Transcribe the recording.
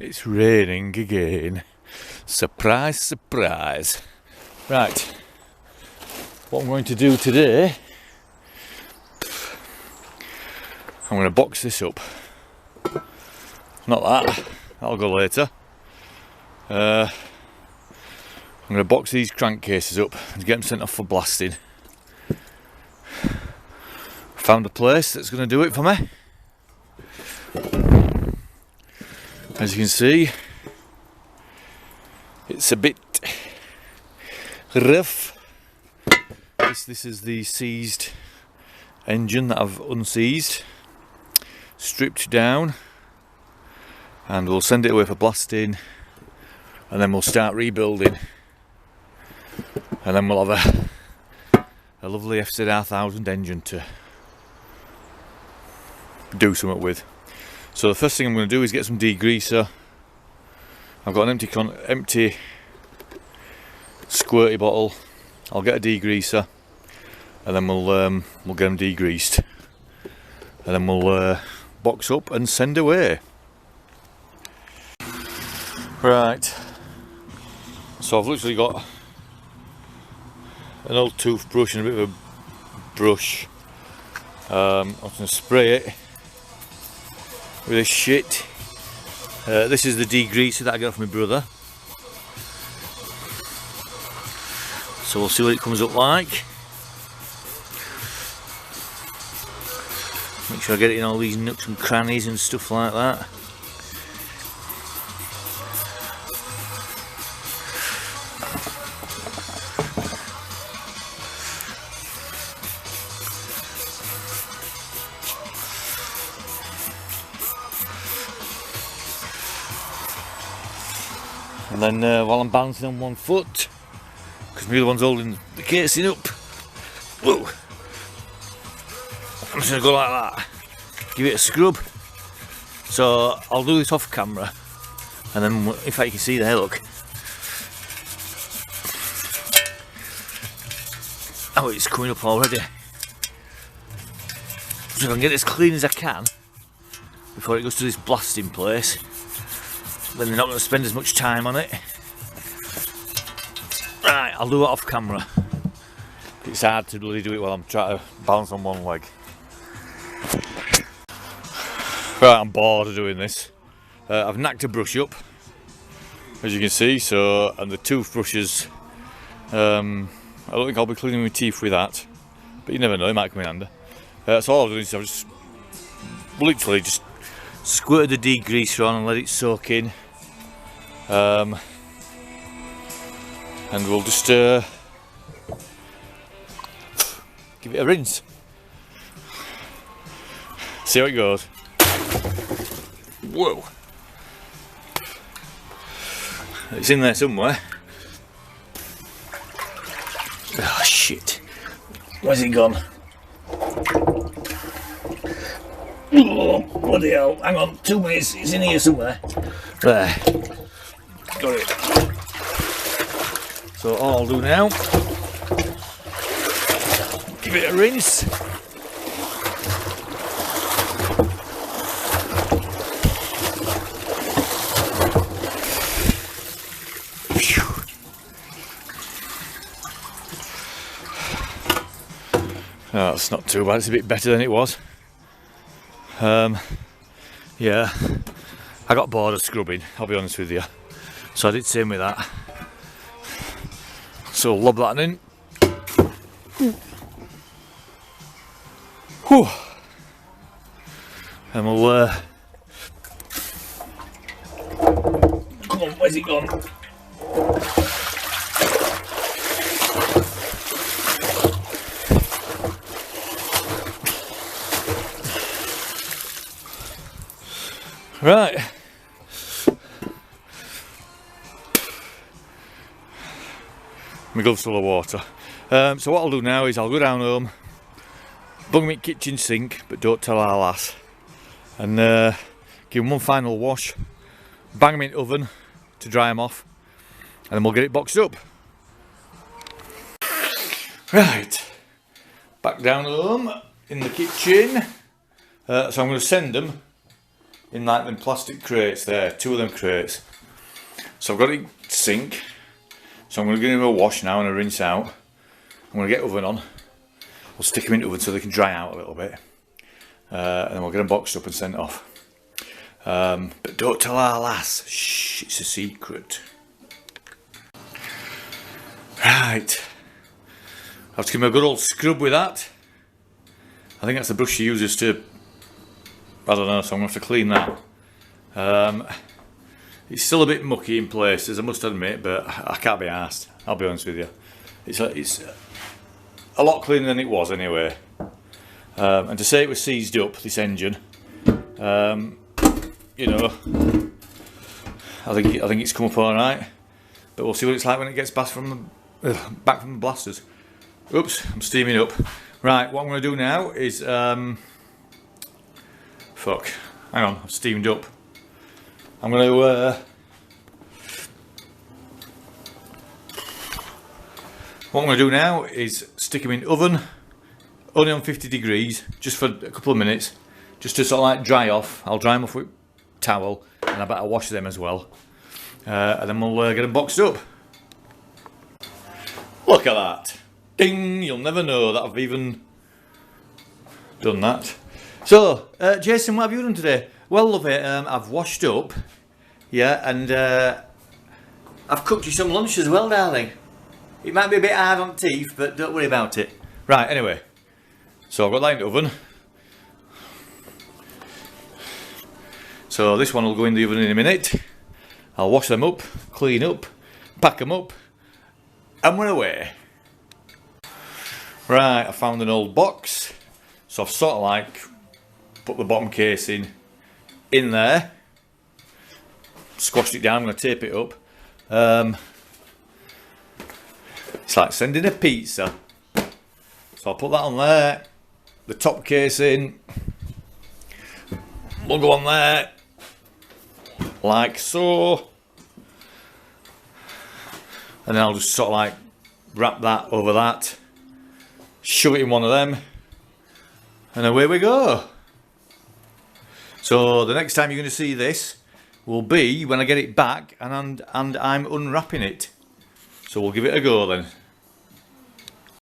It's raining again. Surprise, surprise. Right, what I'm going to do today, I'm going to box this up. Not that, that'll go later. I'm going to box these crankcases up and get them sent off for blasting. Found a place that's going to do it for me. As you can see, it's a bit rough. This is the seized engine that I've unseized, stripped down, and we'll send it away for blasting, and then we'll start rebuilding, and then we'll have a lovely FZR1000 engine to do something with. So the first thing I'm going to do is get some degreaser. I've got an empty squirty bottle. I'll get a degreaser, and then we'll get them degreased, and then we'll box up and send away. Right. So I've literally got an old toothbrush and a bit of a brush. I'm going to spray it with this shit. This is the degreaser that I got from my brother. So we'll see what it comes up like. Make sure I get it in all these nooks and crannies and stuff like that. And then while I'm balancing on one foot, because the other one's holding the casing up, whoa, I'm just going to go like that, give it a scrub. So I'll do this off camera, and then in fact you can see there, look. Oh, it's coming up already. So if I can get it as clean as I can before it goes to this blasting place, then they're not going to spend as much time on it. Right, I'll do it off camera. It's hard to really do it while I'm trying to balance on one leg. Right, I'm bored of doing this. I've knacked a brush up, as you can see, so, and the toothbrushes, I don't think I'll be cleaning my teeth with that, but you never know, it might come in handy. So all I've done is I've just literally just squirted the degreaser on and let it soak in, and we'll just give it a rinse, see how it goes. Whoa, it's in there somewhere. Oh shit, where's it gone? Oh, bloody hell, hang on, 2 minutes, it's in here somewhere. There, got it. So all I'll do now, give it a rinse. Oh, it's not too bad, it's a bit better than it was. Yeah, I got bored of scrubbing, I'll be honest with you, so I did same with that. So lob that in. Whew. And we'll come on, where's it gone? Right, my gloves full of water. So what I'll do now is I'll go down home, bung me kitchen sink, but don't tell our lass, and give them one final wash, bang them in the oven to dry them off, and then we'll get it boxed up. Right, back down home in the kitchen. So I'm going to send them in like them plastic crates there, 2 of them crates. So I've got it sink. So I'm going to give them a wash now and a rinse out. I'm going to get oven on. We'll stick them in the oven so they can dry out a little bit. And then we'll get them boxed up and sent off. But don't tell our lass. Shh, it's a secret. Right. I have to give him a good old scrub with that. I think that's the brush she uses to, I don't know, so I'm going to have to clean that. It's still a bit mucky in places, I must admit, but I can't be arsed, I'll be honest with you. It's a lot cleaner than it was anyway. And to say it was seized up, this engine, you know, I think it's come up alright. But we'll see what it's like when it gets back from the blasters. Oops, I'm steaming up. Right, what I'm going to do now is, fuck, hang on, I've steamed up. I'm going to, what I'm going to do now is stick them in oven, only on 50 degrees, just for a couple of minutes, just to sort of like dry off. I'll dry them off with towel, and I better wash them as well. And then we'll get them boxed up. Look at that. Ding! You'll never know that I've even done that. So, Jason, what have you done today? Well, love it. I've washed up, yeah, and I've cooked you some lunch as well, darling. It might be a bit hard on teeth, but don't worry about it. Right, anyway, so I've got that in the oven. So this one will go in the oven in a minute. I'll wash them up, clean up, pack them up, and we're away. Right, I found an old box, so I've sort of like put the bottom casing in there, squashed it down. I'm going to tape it up. It's like sending a pizza, so I'll put that on there. The top casing will go on there, like so, and then I'll just sort of like wrap that over that, shove it in one of them, and away we go. So the next time you're going to see this will be when I get it back and I'm unwrapping it. So we'll give it a go then.